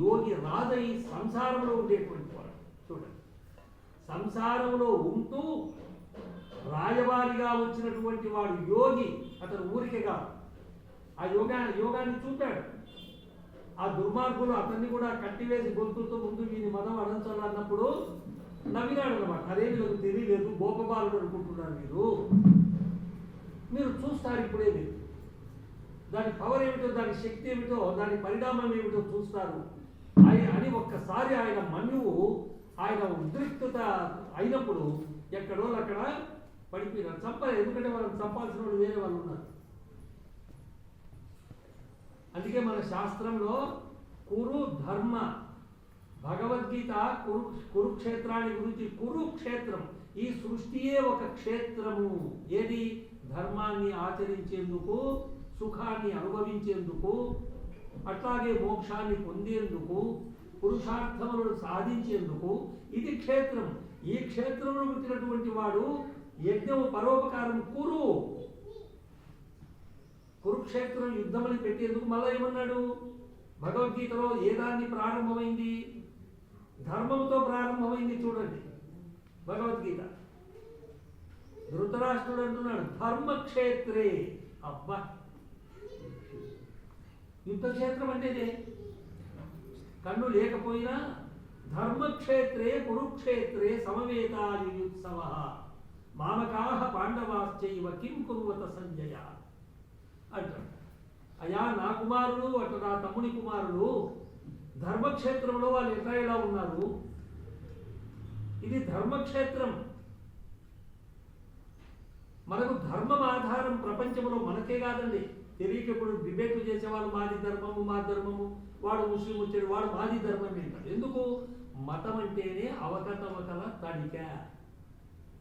యోగి రాజై సంసారంలో ఉండేటువంటి వాడు. చూడండి, సంసారంలో ఉంటూ రాయవారిగా వచ్చినటువంటి వాడు యోగి. అతను ఊరికే కాదు, ఆ యోగాన్ని చూపాడు. ఆ దుర్మార్గులు అతన్ని కూడా కట్టివేసి గొంతులతో ముందు వీని మదం అడంచాలన్నప్పుడు నవ్వినాడు అన్నమాట. అదేమి నాకు తెలియలేదు, గోపబాలుడు అనుకుంటున్నారు మీరు చూస్తారు ఇప్పుడే. మీరు దాని పవర్ ఏమిటో, దాని శక్తి ఏమిటో, దాని పరిణామం ఏమిటో చూస్తారు అని ఒక్కసారి ఆయన మన్యువు, ఆయన ఉద్రిక్తత అయినప్పుడు ఎక్కడో అక్కడ పడిపోయినారు. చంపలేదు, ఎందుకంటే వాళ్ళని చంపాల్సిన వాళ్ళు వేరే వాళ్ళు ఉన్నారు. అందుకే మన శాస్త్రంలో కురు ధర్మ, భగవద్గీత కురుక్షేత్రాన్ని గురించి, కురుక్షేత్రం ఈ సృష్టియే ఒక క్షేత్రము. ఏది? ధర్మాన్ని ఆచరించేందుకు, సుఖాన్ని అనుభవించేందుకు, అట్లాగే మోక్షాన్ని పొందేందుకు, పురుషార్థములను సాధించేందుకు ఇది క్షేత్రం. ఈ క్షేత్రంలో పుట్టినటువంటి వాడు యజ్ఞము పరోపకారం కురుక్షేత్రం యుద్ధమని పెట్టేందుకు మళ్ళా ఏమన్నాడు? భగవద్గీతలో ఏ దాన్ని ప్రారంభమైంది? ధర్మంతో ప్రారంభమైంది. చూడండి భగవద్గీత. ధృతరాష్ట్రుడు అంటున్నాడు ధర్మక్షేత్రే. అబ్బా, యుద్ధక్షేత్రం అంటేనే కన్ను లేకపోయినా ధర్మక్షేత్రే కురుక్షేత్రే సమవేతాయుత్సవ మామకాహ పాండవాశ్చైవ కిం కుర్వత సంజయ అంటాడు. అయ్యా, నా కుమారులు అటు నా తమ్ముని కుమారులు ధర్మక్షేత్రంలో వాళ్ళు ఎలా ఉన్నారు? ఇది ధర్మక్షేత్రం. మనకు ధర్మం ఆధారం ప్రపంచంలో మనకే కాదండి. తెలియక ఇప్పుడు డిబేట్లు చేసేవాళ్ళు మాది ధర్మము మా ధర్మము, వాడు ముస్లిం వచ్చాడు వాడు మాది ధర్మం అంటాడు. ఎందుకు? మతం అంటేనే అవకతవకల తడిక.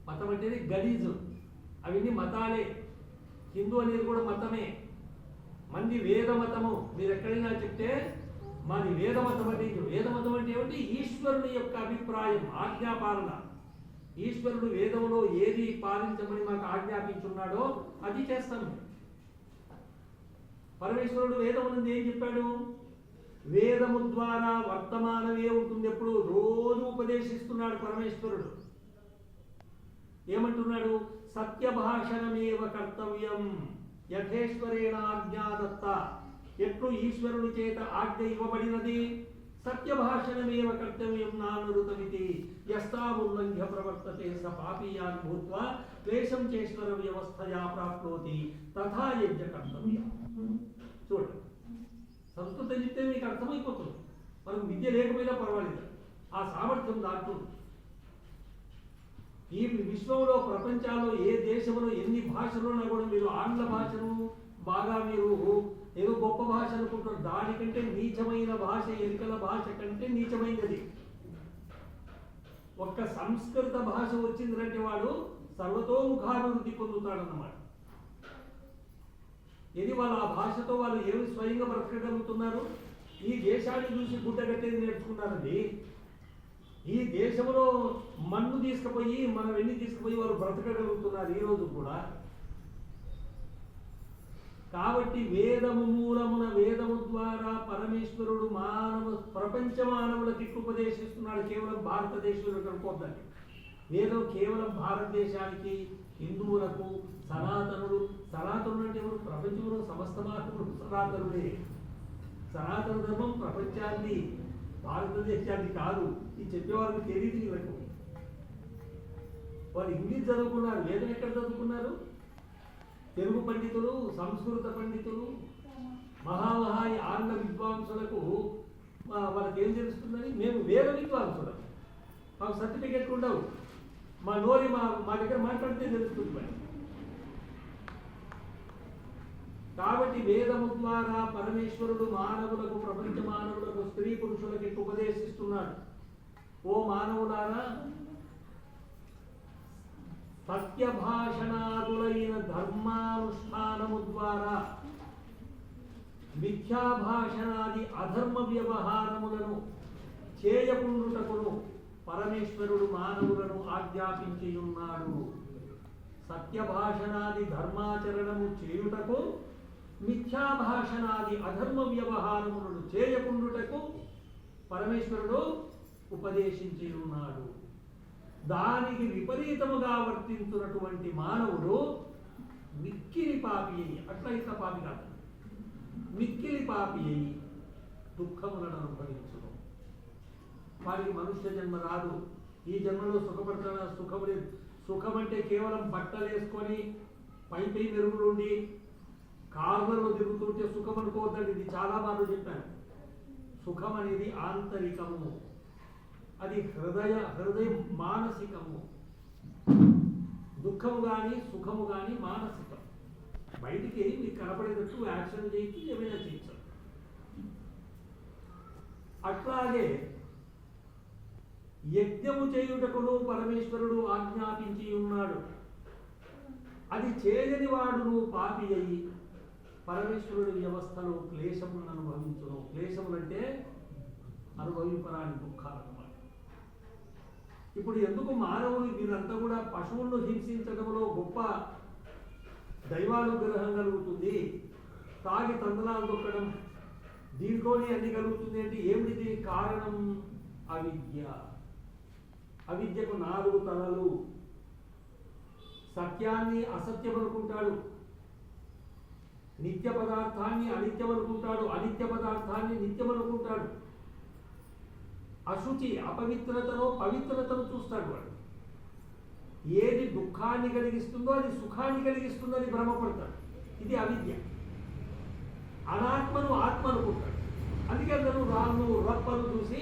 మతం అంటేనే గలీజు. అవన్నీ మతాలే. హిందూ అనేది కూడా మతమే. మంది వేద మతము. మీరు ఎక్కడైనా చెప్తే మాది వేద మతం అంటే, వేద మతం అంటే ఏమిటి? ఈశ్వరుని యొక్క అభిప్రాయం, ఆజ్ఞాపాలన. ఈశ్వరుడు వేదంలో ఏది పాలించమని మాకు ఆజ్ఞాపించున్నాడో అది చేస్తాము. పరమేశ్వరుడు వేదము నుండి ఏం చెప్పాడు? వేదము ద్వారా వర్తమానమే ఉంటుంది. ఎప్పుడు రోజు ఉపదేశిస్తున్నాడు పరమేశ్వరుడు. ఏమంటున్నాడు? సత్యభాషణమేవ కర్తవ్యం యథేశ్వరేణ ఆజ్ఞాదత్త. ఎట్లు ఈశ్వరుని చేత ఆజ్ఞ ఇవ్వబడినది సత్యభాషణమేవ కర్తవ్యం నానురుతమితి యస్తాముల్లంఘ్య ప్రవర్తతే స పాపీయాన్ భూత్వా క్లేశం చేశ్వర వ్యవస్థయా ప్రాప్నోతి తథా యజ్ఞ కర్తవ్యం. చూడండి, సంస్కృతం చెప్తే మీకు అర్థమైపోతుంది. మనకు విద్య లేకపోయినా పర్వాలేదు, ఆ సామర్థ్యం దాంట్లో. ఈ విశ్వంలో, ప్రపంచాల్లో ఏ దేశంలో ఎన్ని భాషలున్నా కూడా మీరు ఆంగ్ల భాషను బాగా మీరు ఏదో గొప్ప భాష అనుకుంటారు. దానికంటే నీచమైన భాష ఎరుకల భాష కంటే నీచమైనది. ఒక్క సంస్కృత భాష వచ్చిందంటే వాడు సర్వతోముఖాభివృద్ధి పొందుతాడన్నమాట. ఇది వాళ్ళ ఆ భాషతో వాళ్ళు ఏమి స్వయంగా బ్రతకగలుగుతున్నారు? ఈ దేశాన్ని చూసి గుడ్డగట్టేది నేర్చుకున్నారండి. ఈ దేశంలో మన్ను తీసుకుపోయి, మనం ఎన్ని తీసుకుపోయి వాళ్ళు బ్రతకగలుగుతున్నారు ఈ రోజు కూడా. కాబట్టి వేదము మూలమున, వేదము ద్వారా పరమేశ్వరుడు ప్రపంచ మానవులకు ఉపదేశిస్తున్నాడు. కేవలం భారతదేశంలో అనుకోద్దండి. వేదం కేవలం భారతదేశానికి, హిందువులకు, సనాతనుడు అంటే ఎవరు? ప్రపంచంలో సమస్త మానవుడు సనాతనుడే. సనాతన ధర్మం ప్రపంచాన్ని, భారతదేశాన్ని కాదు. ఇది చెప్పేవాళ్ళకి తెలియదు. వీళ్ళకు వాళ్ళు ఇంగ్లీష్ చదువుకున్నారు, వేదం ఎక్కడ చదువుకున్నారు? తెలుగు పండితులు, సంస్కృత పండితులు, మహామహా ఆంగ్ల విద్వాంసులకు వాళ్ళకి ఏం తెలుస్తుందని? మేము వేద విద్వాంసులం, మాకు సర్టిఫికెట్లు ఉండవు, మా నోరి మా దగ్గర మాట్లాడితే తెలుస్తుంది మరి. కాబట్టి వేదము ద్వారా పరమేశ్వరుడు మానవులకు, ప్రపంచ మానవులకు, స్త్రీ పురుషులకు ఉపదేశిస్తున్నాడు. ఓ మానవులారా, సత్యభాషణాదులైన ధర్మానుష్ఠానము ద్వారా మిథ్యాభాషణాది అధర్మ వ్యవహారములను చేయకుండుటకును పరమేశ్వరుడు మానవులను ఆజ్ఞాపించి ఉన్నాడు. సత్యభాషణాది ధర్మాచరణము చేయుటకు మిథ్యాభాషణాది అధర్మ వ్యవహారములను చేయకుండుటకు పరమేశ్వరుడు ఉపదేశించి ఉన్నాడు. దానికి విపరీతముగా వర్తించున్నటువంటి మానవుడు మిక్కిలి పాపి అయి, అట్లా ఇట్లా పాపి కాదు, మిక్కిలి పాపి అయి దుఃఖములను అనుభవించును. వారికి మనుష్య జన్మ రాదు. ఈ జన్మలో సుఖపడుతున్న సుఖము లేదు. సుఖం అంటే కేవలం బట్టలు వేసుకొని పై మెరుగులు ఉండి కార్లలో తిరుగుతుంటే సుఖం అనుకోవద్దండి. ఇది చాలా బాగా చెప్పాను. సుఖం అనేది ఆంతరికము, అది హృదయ మానసికము. దుఃఖము కానీ సుఖము కానీ మానసికం. బయటికి మీకు కనపడేటట్టు యాక్షన్ చేయొచ్చు, ఏమైనా చేయొచ్చు. అట్లాగే యజ్ఞము చేయుటకును పరమేశ్వరుడు ఆజ్ఞాపించి ఉన్నాడు. అది చేయని వాడును పాపి అయి పరమేశ్వరుడి వ్యవస్థలో క్లేశములను అనుభవించును. క్లేశములంటే అనుభవింపరాని దుఃఖాలు అన్నమాట. ఇప్పుడు ఎందుకు మానవులు వీరంతా కూడా పశువులను హింసించడంలో గొప్ప దైవానుగ్రహం కలుగుతుంది, తాగి తందనాలు దొక్కడం దీంట్లోనే అన్ని కలుగుతుంది అంటే ఏమిటి కారణం? అవిద్య. అవిద్యకు 4 తలలు. సత్యాన్ని అసత్యం అనుకుంటాడు, నిత్య పదార్థాన్ని అనిత్యం అనుకుంటాడు, అనిత్య పదార్థాన్ని నిత్యం అనుకుంటాడు. అశుచి అపవిత్రతలో పవిత్రతను చూస్తాడు వాడు. ఏది దుఃఖాన్ని కలిగిస్తుందో అది సుఖాన్ని కలిగిస్తుందో అని భ్రమపడతాడు. ఇది అవిద్య. అనాత్మను ఆత్మ అనుకుంటాడు. అందుకే అందరూ రాళ్ళు రప్పలు చూసి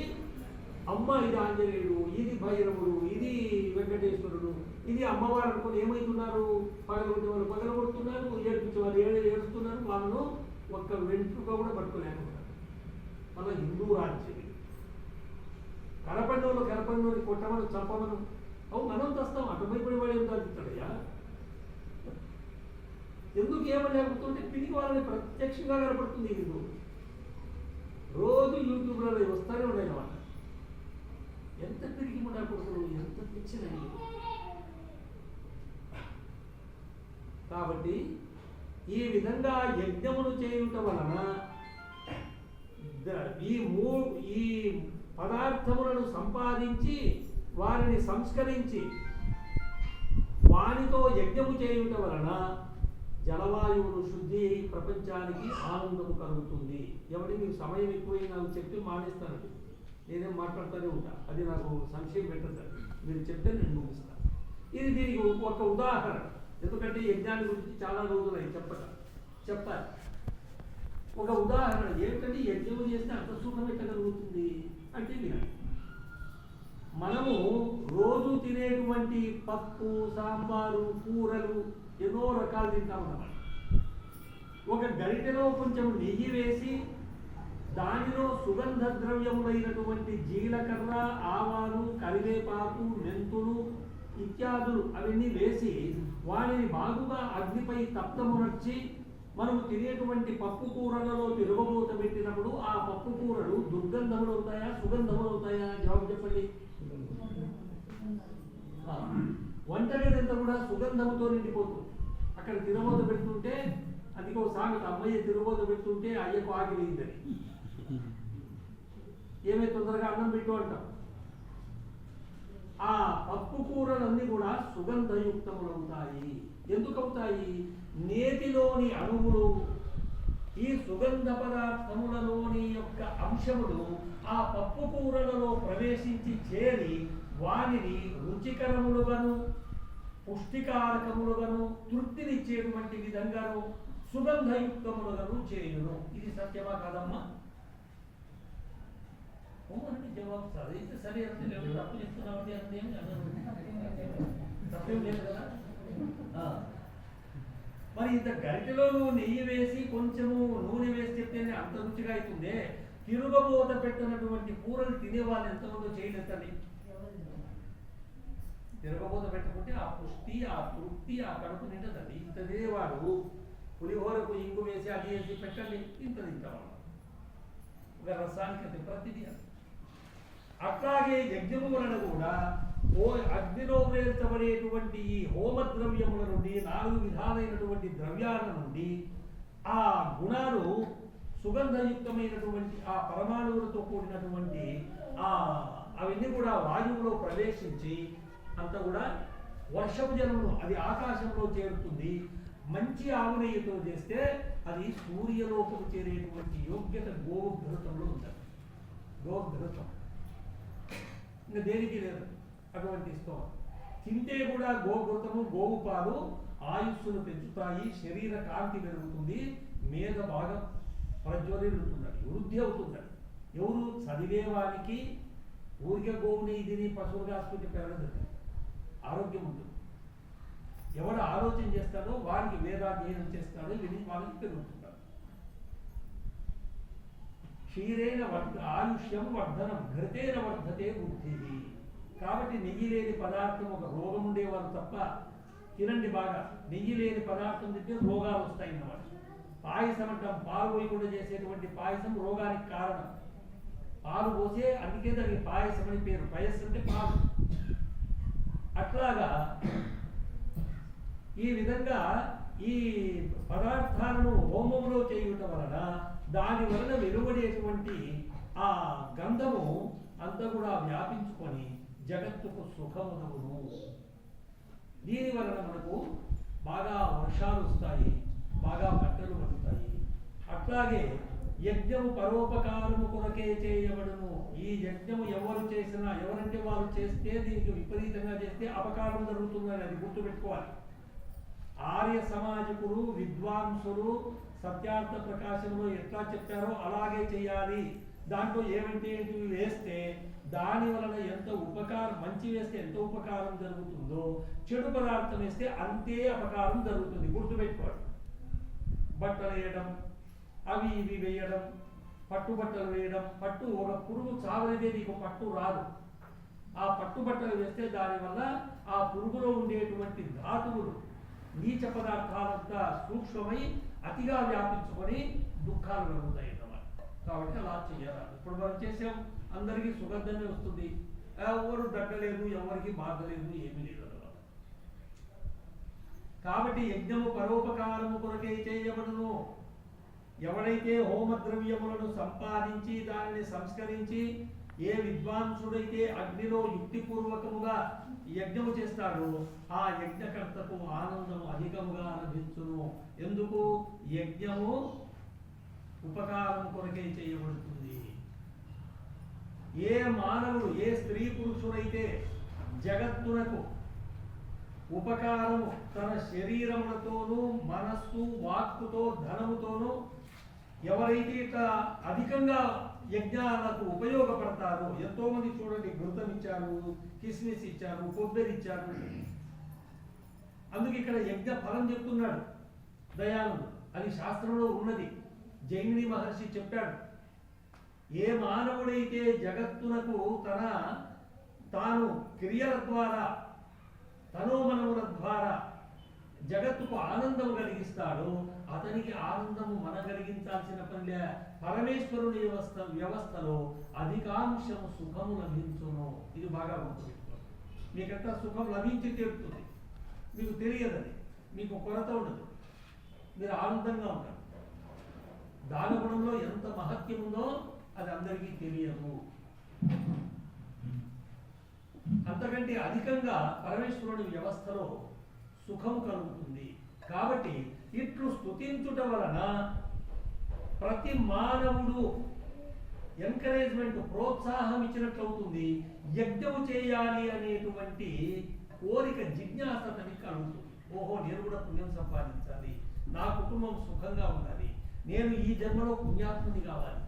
అమ్మ ఇది ఆంజనేయుడు, ఇది భైరవుడు, ఇది వెంకటేశ్వరుడు, ఇది అమ్మవారు అనుకుని ఏమవుతున్నారు? పగలగొట్టే వాళ్ళు పగలగొడుతున్నారు, ఏడ్పించే వాళ్ళు ఏడుస్తున్నారు. వాళ్ళను ఒక్క వెంట్రుక కూడా పట్టుకోలేకపోతారు. మన హిందూ రాజ్యం కనపడినోని కొట్టమను చంపమను. అవు మనం తెస్తాం. అటువైపు వాడు ఏం తగ్గుతాడయ్యా? ఎందుకు ఏమని లేకపోతుంటే పిరికి వాళ్ళని ప్రత్యక్షంగా కనపడుతుంది. హిందూ రోజు యూట్యూబ్లలో వస్తూనే ఉన్నాయి అన్నమాట. ఎంత పిరికి ఉండకూడదు, ఎంత పిచ్చినవి. ఈ కాబట్టి ఈ విధంగా యజ్ఞమును చేయుట వలన ఈ పదార్థములను సంపాదించి వారిని సంస్కరించి వానితో యజ్ఞము చేయుట వలన జలవాయువును శుద్ధి ప్రపంచానికి ఆనందము కలుగుతుంది. ఎవరి మీకు సమయం ఎక్కువై నాకు చెప్పి మానేస్తానండి, నేనేం మాట్లాడుతూనే ఉంటా. అది నాకు సంశయం పెట్టదు. మీరు చెప్తే నేను ముగిస్తాను. ఇది దీనికి ఒక ఉదాహరణ. ఎందుకంటే యజ్ఞాన్ని గురించి చాలా రోజులు అయి చెప్తారు. ఒక ఉదాహరణ ఏమిటంటే యజ్ఞము చేస్తే అంత సుఖం ఎట్టగలుగుతుంది అంటే వినండి. మనము రోజు తినేటువంటి పప్పు, సాంబారు, కూరలు ఎన్నో రకాలు తింటాం అన్నమాట. ఒక గరిటెలో కొంచెం నెయ్యి వేసి దానిలో సుగంధ ద్రవ్యములైనటువంటి జీలకర్ర, ఆవాలు, కరివేపాకు, మెంతులు ఇత్యాదులు అవన్నీ వేసి వాటిని బాగుగా అగ్నిపై తప్తమునర్చి మనము తినేటువంటి పప్పు కూరలలో తిరగబోత పెట్టినప్పుడు ఆ పప్పు కూరలు దుర్గంధములు అవుతాయా, సుగంధములు అవుతాయా? జవాబు చెప్పండి. వంటగది అంతా కూడా సుగంధముతో నిండిపోతుంది. అక్కడ తిరగబోత పెడుతుంటే అందుకో సామెత, అమ్మయ్య తిరగబోత పెడుతుంటే అయ్యకు ఆగిలిందని. ఏమై తొందరగా అన్నం పెట్టు అంటాం. ఆ పప్పు కూరలన్నీ కూడా సుగంధయుక్తములు అవుతాయి. ఎందుకు అవుతాయి? నేతిలోని అణువులు ఈ సుగంధ పదార్థములలోని యొక్క అంశములు ఆ పప్పు కూరలలో ప్రవేశించి చేరి వానిని రుచికరములుగాను పుష్టికారకములుగాను తృప్తినిచ్చేటువంటి విధంగాను సుగంధయుక్తములుగాను చేయును. ఇది సత్యమా కాదమ్మా? అంటే జవాబు చదివితే సరే అంటే తప్పు చెప్తున్నావు అంటే తప్పేం లేదు కదా. మరి ఇంత గరిటెలో నువ్వు నెయ్యి వేసి కొంచెము నూనె వేసి చెప్తేనే అంత రుచిగా అవుతుందే. తిరుగబోత పెట్టినటువంటి కూరలు తినే వాళ్ళు ఎంతమందో చేయలేదండి. తిరగబోత పెట్టుకుంటే ఆ పుష్టి, ఆ తృప్తి, ఆ కడుపు నిండదండి. ఇంత తినేవాడు పులిహోరకు ఇంగు వేసి అది వేసి పెట్టండి, ఇంత తింటాం. ఒక రసానికి అది ప్రతిదీ. అట్లాగే యజ్ఞము వలన కూడా అగ్నిలో వేల్చబడేటువంటి ఈ హోమ ద్రవ్యముల నుండి 4 విధాలైనటువంటి ద్రవ్యాల నుండి ఆ గుణాలు సుగంధయుక్తమైనటువంటి ఆ పరమాణువులతో కూడినటువంటి అవన్నీ కూడా వాయువులో ప్రవేశించి అంతా కూడా వర్షపు జలమును అది ఆకాశంలో చేరుతుంది. మంచి ఆవు నెయ్యితో చేస్తే అది సూర్యలోకము చేరేటువంటి యోగ్యత గోఘృతంలో ఉంటుంది. గోఘృతం ఇంకా దేనికి లేదు అటువంటి స్తోమం. తింటే కూడా గోఘృతము గోవు పాలు ఆయుస్సును పెంచుతాయి, శరీర కాంతి పెరుగుతుంది, మేధ బాగా ప్రజ్వరిల్లుతున్నది, వృద్ధి అవుతున్నది. ఎవరు చదివేవానికి ఊరికే గోవుని ఇదిని పశువులు కాసుకుంటే పెరగదు, ఆరోగ్యం ఉంటుంది. ఎవడు ఆలోచన చేస్తాడో వారికి వేదాధ్యయనం చేస్తాడో విని వాళ్ళకి పెరుగుతుంటారు. క్షీరేణ ఆయుష్యం వర్ధనం ఘృతేన వర్ధతే బుద్ధి. కాబట్టి నెయ్యి లేని పదార్థం ఒక రోగం ఉండేవారు తప్ప తినండి బాగా. నెయ్యి లేని పదార్థం తింటే రోగాలు వస్తాయి అన్నమాట. పాయసం అంటాం, పాలు పోయకుండా చేసేటువంటి పాయసం రోగానికి కారణం. పాలు పోసే అందుకే దానికి పాయసం అని పేరు. పయస్సు అంటే పాలు. అట్లాగా ఈ విధంగా ఈ పదార్థాలను హోమంలో చేయుట వలన దాని వలన వెలువడేటువంటి ఆ గంధము అంతా కూడా వ్యాపించుకొని జగత్తుకు సుఖమునవును. దీని వలన మనకు బాగా వర్షాలు వస్తాయి, బాగా పంటలు పండుతాయి. అట్లాగే యజ్ఞము పరోపకారము కొరకే చేయబడును. ఈ యజ్ఞము ఎవరు చేసినా, ఎవరంటే వారు చేస్తే దీనికి విపరీతంగా చేస్తే అపకారం జరుగుతుందని అది గుర్తుపెట్టుకోవాలి. ఆర్య సమాజకులు విద్వాంసులు సత్యార్థ ప్రకాశంలో ఎట్లా చెప్పారో అలాగే చేయాలి. దాంట్లో ఏమంటే వేస్తే దాని వలన ఎంత ఉపకారం, మంచి వేస్తే ఎంత ఉపకారం జరుగుతుందో చెడు పదార్థం వేస్తే అంతే అపకారం జరుగుతుంది. గుర్తుపెట్టుకోండి. బట్టలు వేయడం, అవి ఇవి వేయడం, పట్టుబట్టలు వేయడం. పట్టు ఒక పురుగు చావలేదే నీకు పట్టు రాదు. ఆ పట్టుబట్టలు వేస్తే దానివల్ల ఆ పురుగులో ఉండేటువంటి ధాతువులు నీచ పదార్థాలంతా సూక్ష్మమై అతిగా వ్యాపించుకొని దుఃఖాలు కలుగుతాయి అన్నమాట. కాబట్టి అలా చేయాలి. ఇప్పుడు మనం చేసాం, అందరికీ సుగంధమే వస్తుంది, ఎవరు దగ్గలేదు, ఎవరికి బాధ లేదు, ఏమీ లేదు అన్నమాట. కాబట్టి యజ్ఞము పరోపకారము కొరకే చేయబడును. ఎవడైతే హోమద్రవ్యములను సంపాదించి దానిని సంస్కరించి ఏ విద్వాంసుడైతే అగ్నిలో యుక్తిపూర్వకముగా యజ్ఞము చేస్తాడో ఆ యజ్ఞకర్తకు ఆనందము అధికముగా లభించును. ఎందుకు? యజ్ఞము ఉపకారం కొరకే చేయబడుతుంది. ఏ మానవుడు, ఏ స్త్రీ పురుషుడైతే జగత్తునకు ఉపకారము తన శరీరములతోనూ మనస్సు వాక్కుతో ధనముతోనూ ఎవరైతే ఇట్లా అధికంగా యజ్ఞాలకు ఉపయోగపడతారో, ఎంతో మంది చూడండి ఘృతం ఇచ్చారు, కిస్మిస్ ఇచ్చారు, కొబ్బరి ఇచ్చారు. అందుకే ఇక్కడ యజ్ఞ ఫలం చెప్తున్నాడు దయాళుడు. అది శాస్త్రంలో ఉన్నది. జైమిని మహర్షి చెప్పాడు. ఏ మానవుడైతే జగత్తునకు తాను క్రియల ద్వారా తనోమనముల ద్వారా జగత్తుకు ఆనందము కలిగిస్తాడు, అతనికి ఆనందము మన కలిగించాల్సిన పనిలే. పరమేశ్వరుని వ్యవస్థలో అధికాంశము సుఖము లభించును. ఇది బాగా గుర్తుపెట్టుకోండి. మీకంతా సుఖం లభించి తీరుతుంది, మీకు తెలియదని, మీకు కొరత ఉండదు, మీరు ఆనందంగా ఉంటారు. దాన గుణంలో ఎంత మహత్యం ఉందో అది అందరికీ తెలియదు. అంతకంటే అధికంగా పరమేశ్వరుని వ్యవస్థలో సుఖము కలుగుతుంది. కాబట్టి ఇట్లు స్తుతించుట వలన ప్రతి మానవుడు ఎంకరేజ్మెంట్, ప్రోత్సాహం ఇచ్చినట్లు అవుతుంది. యజ్ఞము చేయాలి అనేటువంటి కోరిక, జిజ్ఞాస తనకి కలుగుతుంది. ఓహో, నేను కూడా పుణ్యం సంపాదించాలి, నా కుటుంబం సుఖంగా ఉండాలి, నేను ఈ జన్మలో పుణ్యాత్ముని కావాలి.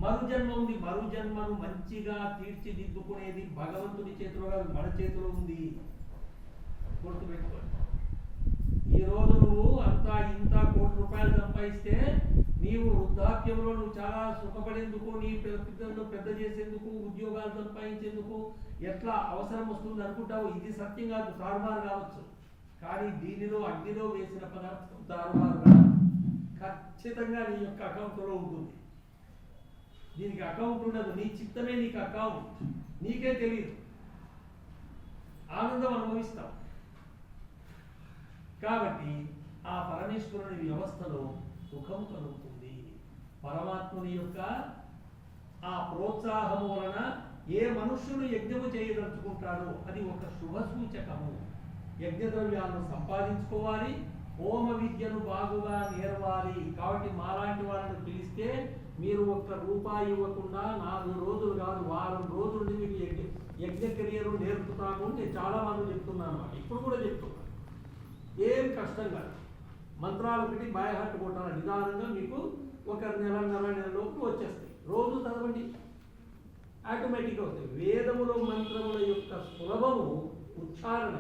మరు జన్మ ఉంది, మరు జన్మను మంచిగా తీర్చిదిద్దుకునేది భగవంతుని చేతిలో కాదు, మన చేతిలో ఉంది. గుర్తుపెట్టుకోండి. ఈ రోజు నువ్వు అంతా ఇంత కోటి రూపాయలు సంపాదిస్తే నీవు వృద్ధాప్యంలో నువ్వు చాలా సుఖపడేందుకు, నీ పిల్లలను పెద్ద చేసేందుకు, ఉద్యోగాలు సంపాదించేందుకు ఎట్లా అవసరం వస్తుంది అనుకుంటావు. ఇది సత్యం కాదు, తారుమారు కావచ్చు. కానీ దీనిలో అగ్నిలో వేసిన పదార్థం తారుమారుగా ఖచ్చితంగా నీ యొక్క అకౌంట్లో ఉంటుంది. దీనికి అకౌంట్ ఉండదు, నీ చిత్తమే నీకు అకౌంట్, నీకే తెలియదు. ఆనందం అనుభవిస్తావు. కాబట్టి ఆ పరమేశ్వరుని వ్యవస్థలో సుఖం కలుగుతుంది. పరమాత్ముని యొక్క ఆ ప్రోత్సాహము వలన ఏ మనుష్యుడు యజ్ఞము చేయదలుచుకుంటాడో అది ఒక శుభ సూచకము. యజ్ఞద్రవ్యాలను సంపాదించుకోవాలి, హోమ విద్యను బాగుగా నేర్వాలి. కాబట్టి మాలాంటి వాళ్ళని పిలిస్తే మీరు ఒక్క రూపాయి ఇవ్వకుండా 4 రోజులు కాదు వారం రోజులు మీకు యజ్ఞక్రియలు నేర్పుతాము నేను చాలా మంది చెప్తున్నాను. ఇప్పుడు కూడా చెప్తున్నాను. ఏం కష్టం కాదు. మంత్రాలు పెట్టి బాయహట్టు కొట్టాలి. నిదానంగా మీకు ఒక నెలలోపు వచ్చేస్తాయి. రోజు చదవండి, ఆటోమేటిక్గా అవుతాయి. వేదములో మంత్రముల యొక్క సులభము ఉచ్చారణ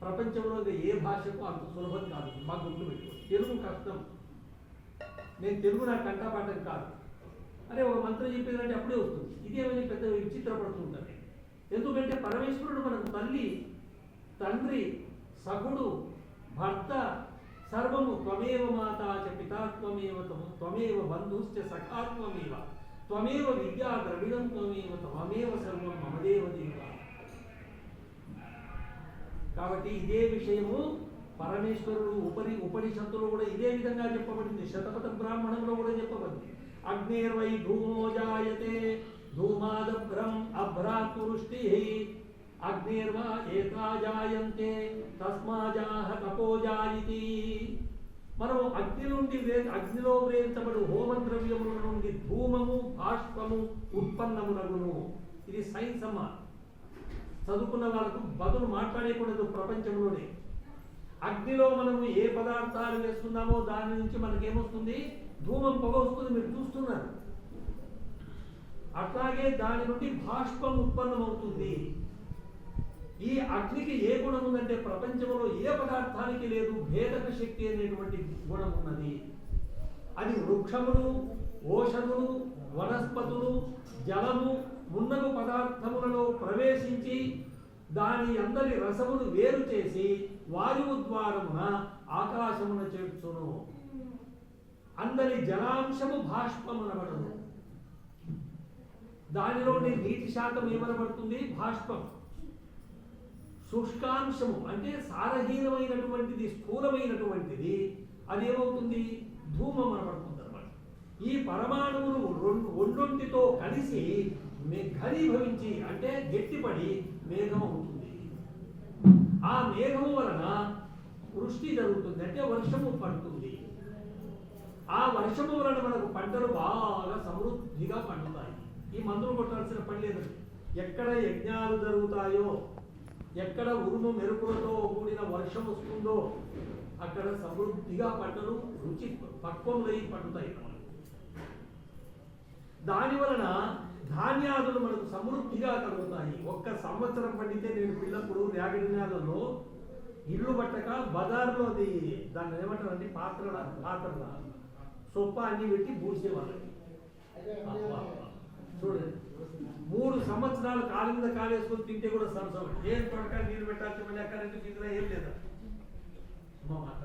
ప్రపంచంలో ఏ భాషకు అంత సులభం కాదు. మాకు గుర్తు పెట్టుకోండి. తెలుగు కష్టం. నేను తెలుగు నాకు కంఠపాఠం కాదు. అరే ఒక మంత్రం చెప్పేదంటే అప్పుడే వస్తుంది. ఇదేమని పెద్ద విచిత్రపడుతుంటుంది. ఎందుకంటే పరమేశ్వరుడు మనకు తల్లి, తండ్రి, సఖుడు, భర్త సర్వము. త్వమేవ మాతా చ పితా త్వమేవ త్వమేవ బంధుశ్చ సఖా త్వమేవ త్వమేవ విద్యా ద్రవిడం త్వమేవ త్వమేవ సర్వం మమదేవ దేవ. కాబట్టి ఇదే విషయము పరమేశ్వరుడు ఉపనిషత్తులో కూడా ఇదే విధంగా చెప్పబడింది. శతపథ బ్రాహ్మణంలో కూడా చెప్పబడింది. అగ్నేర్వై ధూమో జాయతే ధూమాదభ్రం అభ్రాత్ వృష్టి అగ్నేర్వా ఏకా జాయంతే తస్మాజాహ తపోజాయితి. మనం అగ్నిలో వేయించబడు హోమ ద్రవ్యముల నుండి ధూమము బాష్పము ఉత్పన్నమునగును. ఇది సైన్స్ అమ్మ. చదువుకున్న వాళ్ళకు బదులు మాట్లాడేకూడదు. ప్రపంచంలోనే అగ్నిలో మనము ఏ పదార్థాలు వేస్తున్నామో దాని నుంచి మనకేమొస్తుంది? ధూమం, పొగ వస్తుంది. మీరు చూస్తున్నారు. అట్లాగే దాని నుండి బాష్పం ఉత్పన్నమవుతుంది. ఈ అగ్నికి ఏ గుణం ఉందంటే ప్రపంచంలో ఏ పదార్థానికి లేదు. భేదక శక్తి అనేటువంటి గుణం ఉన్నది. అది వృక్షములు, ఓషధులు, వనస్పతులు, జలము మున్నగు పదార్థములలో ప్రవేశించి దాని అందరి రసమును వేరు చేసి వాయువు ద్వారమున ఆకాశమున చేర్చును. అందరి జలాంశము బాష్పమునబడును. దానిలోని నీటి శాతం ఏమనబడుతుంది? బాష్పం. శుష్కాంశము అంటే సారహీనమైనటువంటిది, స్థూలమైనటువంటిది అదేమవుతుంది? ధూమం అనబడుతుంది అన్నమాట. ఈ పరమాణువులు రెండొంటితో కలిసి ఘనీభవించి అంటే గట్టిపడి మేఘం అవుతుంది. ఆ మేఘము వలన వృష్టి జరుగుతుంది, అంటే వర్షము పడుతుంది. ఆ వర్షము వలన మనకు పంటలు బాగా సమృద్ధిగా పండుతాయి. ఈ మందులు కొట్టాల్సిన పని లేదు. ఎక్కడ యజ్ఞాలు జరుగుతాయో, ఎక్కడ ఉరుము మెరుపులతో కూడిన వర్షం వస్తుందో అక్కడ సమృద్ధిగా పంటలు రుచి పక్వములై పండుతాయి. దాని వలన ధాన్యాదులు మనకు సమృద్ధిగా కలుగుతాయి. ఒక్క సంవత్సరం పండితే నేను పిల్లప్పుడు ర్యాగిడి నేలలో ఇల్లు పట్టక బజార్లో అది దాన్ని ఏమంటారంటే పాత్రల సొప్ప అన్ని పెట్టి పూడ్చేవాళ్ళకి. చూడండి, 3 సంవత్సరాలు కాలు మీద కాలేసుకొని తింటే కూడా సంవత్సరం ఏం పడక నీళ్ళు పెట్టాల్సి మళ్ళీ కరెంటు ఫీజులో ఏం లేదా మాట.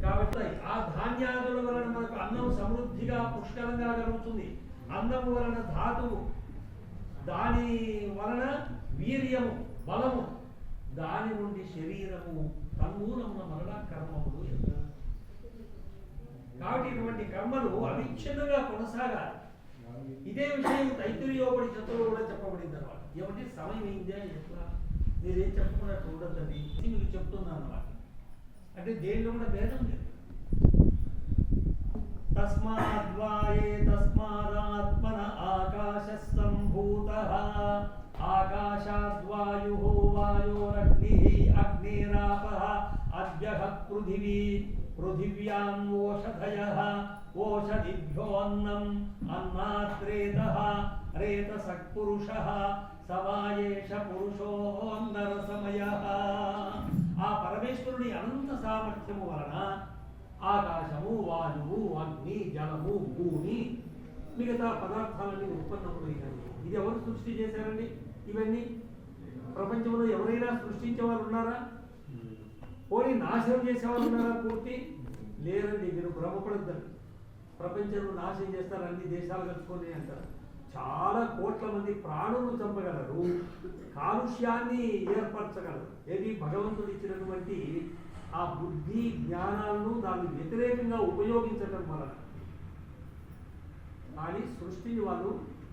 కాబట్టి ఆ ధాన్యాదుల వలన మనకు అన్నం సమృద్ధిగా పుష్కలంగా కలుగుతుంది. అన్నం వలన ధాతువు, దాని వలన వీర్యము, బలము, దాని నుండి శరీరము, తన్మూలమున మరలా కర్మములు. కాబట్టి ఇటువంటి కర్మలు అవిచ్ఛిన్నంగా కొనసాగాలి. ఇదే విషయం తైత్తిరీయోపనిషత్తులో కూడా చెప్పబడింది అన్నమాట. ఏమంటే సమయం ఏందే ఎట్లా మీరేం చెప్పుకున్నట్టు ఉండదండి, మీకు చెప్తున్నాను అన్నమాట. అంటే దేనిలో కూడా భేదం లేదు. తస్మాద్వాయే తస్మాదాత్మన ఆకాశ సంభూతః ఆకాశాద్వాయుః వాయోరగ్నిః అగ్నిరాపః అద్యః పృథివీ పృథివ్యాం ఓషధయః ఓషధిభ్యోऽన్నం అన్నాత్రేతః రేతసః పురుషః సవాయేష పురుషోన్నరసమయః. ఆ పరమేశ్వరుని అనంత సామర్థ్యము వలన ఆకాశము, వాయువు, అగ్ని, జలము, భూమి, మిగతా పదార్థాలన్నీ ఉత్పన్నములైనవి. ఇది ఎవరు సృష్టి చేశారండి? ఇవన్నీ ప్రపంచంలో ఎవరైనా సృష్టించే వాళ్ళు ఉన్నారా? పోనీ నాశనం చేసేవాళ్ళు ఉన్నారా? పూర్తి లేరండి. మీరు భ్రమపడద్దండి. ప్రపంచంలో నాశనం చేస్తారు, అన్ని దేశాలు కలుసుకొని అంటారు. చాలా కోట్ల మంది ప్రాణులు చంపగలరు, కాలుష్యాన్ని ఏర్పరచగలరు. ఏది భగవంతుడు ఇచ్చినటువంటి ఆ బుద్ధి జ్ఞానాలను దాన్ని వ్యతిరేకంగా ఉపయోగించడం వలన. కానీ సృష్టిని వాళ్ళు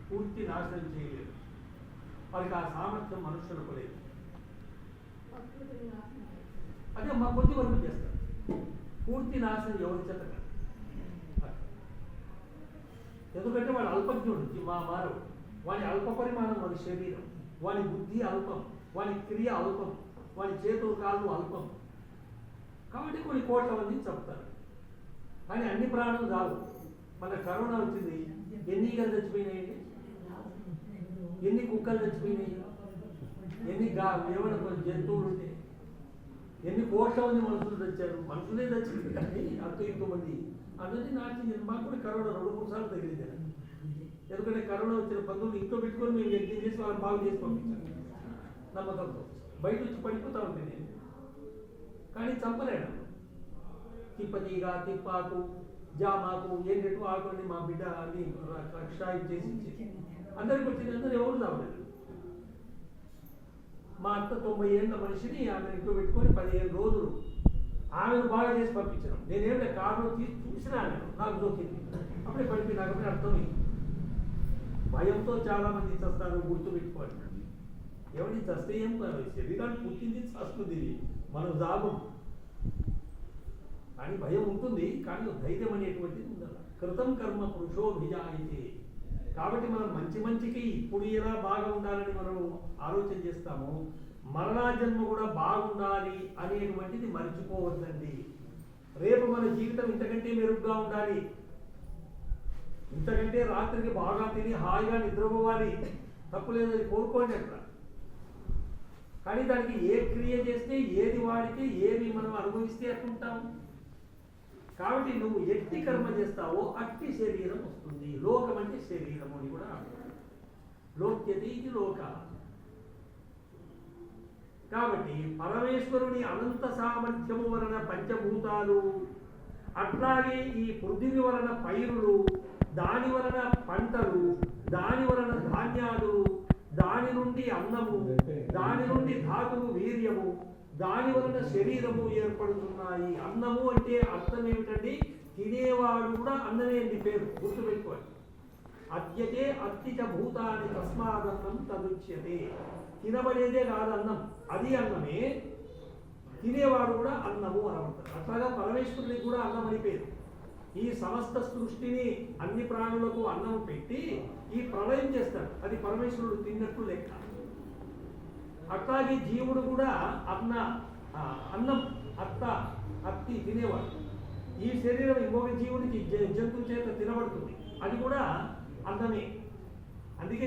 పూర్తి నాశనం చేయలేరు. వాళ్ళకి ఆ సామర్థ్యం మనుషులకు లేదు. అదే మా కొద్ది వరకు చేస్తారు. పూర్తి నాశనం ఎవరి చేత కాదు. ఎందుకంటే వాడు అల్పజ్ఞుడు, మానవుడు. వాని అల్ప పరిమాణం వాడి శరీరం, వాని బుద్ధి అల్పం, వాని క్రియ అల్పం, వాని చేతులు కాళ్ళు అల్పం. కాబట్టి కొన్ని కోట్ల మందిని చెప్తారు. కానీ అన్ని ప్రాణులు కావు. మన కరోనా వచ్చింది, ఎన్ని ఈగలు చచ్చిపోయినాయండి, ఎన్ని కుక్కలు చచ్చిపోయినాయి, ఎన్ని ఏమైనా కొన్ని జంతువులు ఉంటే, ఎన్ని కోట్ల మంది మనుషులు తెచ్చారు. మనుషులే తెచ్చింది కానీ అంత ఇంకో మంది అందరినీ నాటి. మాకు కూడా కరోనా 2-3 సార్లు తగిలింది. ఎందుకంటే కరోనా వచ్చిన బంధువులు ఇంట్లో పెట్టుకొని మేము వ్యక్తం చేసి వాళ్ళని బాగు చేసి పంపించాను నమ్మకంతో. బయట వచ్చి పడిపోతా ఉంటుంది నేను, కానీ చంపలేడు. తిప్పతీగ, తిప్పాకు, జామాకు, ఏంటంటే ఆకుని మా బిడ్డ అన్ని రక్షాయి చేసి అందరికి వచ్చింది. అందరూ ఎవరు చావలేదు. మా అత్త 90 ఏళ్ళ మనిషిని ఆమె ఇంట్లో పెట్టుకొని 15 రోజులు ఆమెను బాగా చేసి పంపించాను. నేనేం లేదు, కారులో తీసి చూసినా ఆమెను, నాకు దొరికింది. అప్పుడే పడిపోయి నాకు అర్థమైంది. భయంతో చాలా మంది చస్తారు, గుర్తు పెట్టుకోవాలి. ఎవరిని చస్తే ఏం కాదు, శరీరాన్ని పుట్టింది చస్తుంది, మనం జాబం. కానీ భయం ఉంటుంది, కానీ ధైర్యం అనేటువంటిది ఉండాలి. కృతం కర్మ పురుషోభిజాయితే. కాబట్టి మనం మంచికి ఇప్పుడు ఎలా బాగా ఉండాలని మనం ఆలోచన చేస్తామో, మరణా జన్మ కూడా బాగుండాలి అనేటువంటిది మర్చిపోవద్దండి. రేపు మన జీవితం ఇంతకంటే మెరుగ్గా ఉండాలి, ఇంతకంటే రాత్రికి బాగా తిని హాయిగా నిద్రపోవాలి, తప్పులేదని కోరుకోండి అట్లా. కానీ దానికి ఏ క్రియ చేస్తే, ఏది వాడితే, ఏది మనం అనుభవిస్తే అట్లుంటాము. కాబట్టి నువ్వు ఎట్టి కర్మ చేస్తావో అట్టి శరీరం వస్తుంది. లోకం అంటే శరీరం అని కూడా లోక్యతే ఇది లోక. కాబట్టి పరమేశ్వరుని అనంత సామర్థ్యము వలన పంచభూతాలు, అట్లాగే ఈ పృథివీ వలన పైరులు, దాని వలన పంటలు, దాని వలన ధాన్యాలు, దాని నుండి అన్నము, దాని నుండి ధాతువు వీర్యము, దాని వలన శరీరము ఏర్పడుతున్నాయి. అన్నము అంటే అర్థం ఏమిటండి? తినేవాడు కూడా అన్నమే అండి, పేరు గుర్తుపెట్టుకోవాలి. అద్యతే అత్తిచ భూతాన్ని తస్మాదన్నం తదుచ్యతే. తినబడేదే కాదు అన్నం, అది అన్నమే. తినేవాడు కూడా అన్నము అనబడతారు. అట్లాగా పరమేశ్వరునికి కూడా అన్నం అని పేరు. ఈ సమస్త సృష్టిని, అన్ని ప్రాణులకు అన్నం పెట్టి ఈ ప్రళయం చేస్తాడు. అది పరమేశ్వరుడు తిన్నట్టు లెక్క. అట్లాగే జీవుడు కూడా అన్నం అత్తి తినేవాడు. ఈ శరీరం ఇంకొక జీవుడికి జంతువు చేత తినబడుతుంది, అది కూడా అన్నమే. అందుకే